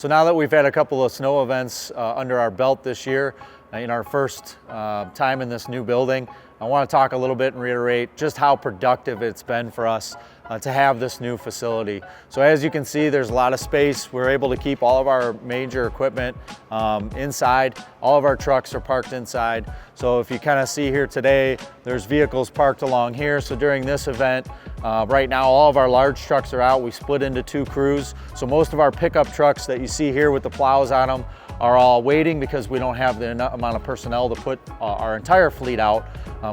So now that we've had a couple of snow events under our belt this year, in our first time in this new building, I want to talk a little bit and reiterate just how productive it's been for us to have this new facility. So as you can see, there's a lot of space. We're able to keep all of our major equipment inside. All of our trucks are parked inside. So if you kind of see here today, there's vehicles parked along here. So during this event, right now, all of our large trucks are out. We split into two crews. So most of our pickup trucks that you see here with the plows on them are all waiting because we don't have the amount of personnel to put our entire fleet out.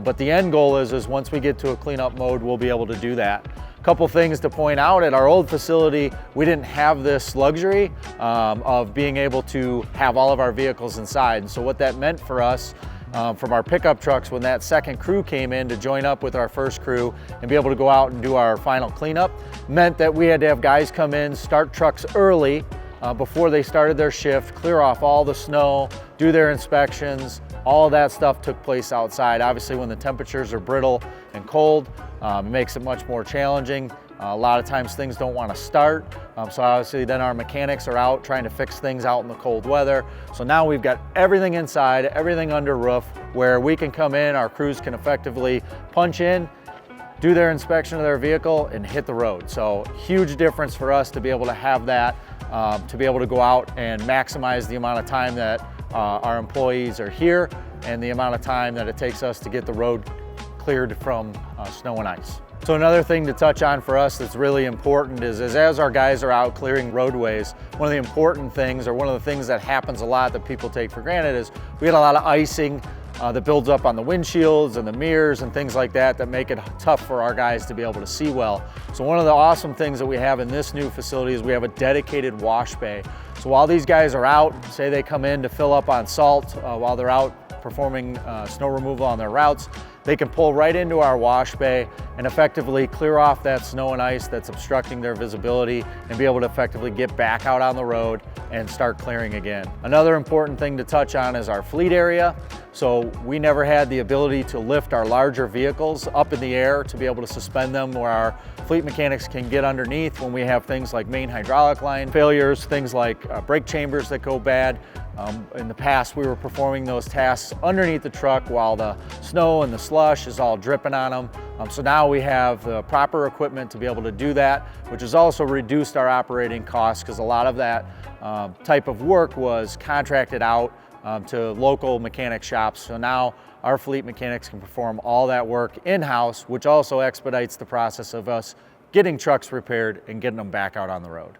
But the end goal is once we get to a cleanup mode, we'll be able to do that. Couple things to point out: at our old facility, we didn't have this luxury of being able to have all of our vehicles inside. And so what that meant for us from our pickup trucks, when that second crew came in to join up with our first crew and be able to go out and do our final cleanup, meant that we had to have guys come in, start trucks early before they started their shift, clear off all the snow, do their inspections. All of that stuff took place outside. Obviously, when the temperatures are brittle and cold, it makes it much more challenging. A lot of times things don't want to start. So obviously then our mechanics are out trying to fix things out in the cold weather. So now we've got everything inside, everything under roof, where we can come in, our crews can effectively punch in, do their inspection of their vehicle, and hit the road. So huge difference for us to be able to have that, to be able to go out and maximize the amount of time that our employees are here and the amount of time that it takes us to get the road cleared from snow and ice. So another thing to touch on for us that's really important is as our guys are out clearing roadways, one of the important things, or one of the things that happens a lot that people take for granted, is we get a lot of icing that builds up on the windshields and the mirrors and things like that that make it tough for our guys to be able to see well. So one of the awesome things that we have in this new facility is we have a dedicated wash bay. So while these guys are out, say they come in to fill up on salt while they're out performing snow removal on their routes, they can pull right into our wash bay and effectively clear off that snow and ice that's obstructing their visibility and be able to effectively get back out on the road and start clearing again. Another important thing to touch on is our fleet area. So we never had the ability to lift our larger vehicles up in the air to be able to suspend them, where our fleet mechanics can get underneath when we have things like main hydraulic line failures, things like brake chambers that go bad. In the past, we were performing those tasks underneath the truck while the snow and the slush is all dripping on them. So now we have the proper equipment to be able to do that, which has also reduced our operating costs, because a lot of that type of work was contracted out to local mechanic shops. So now our fleet mechanics can perform all that work in-house, which also expedites the process of us getting trucks repaired and getting them back out on the road.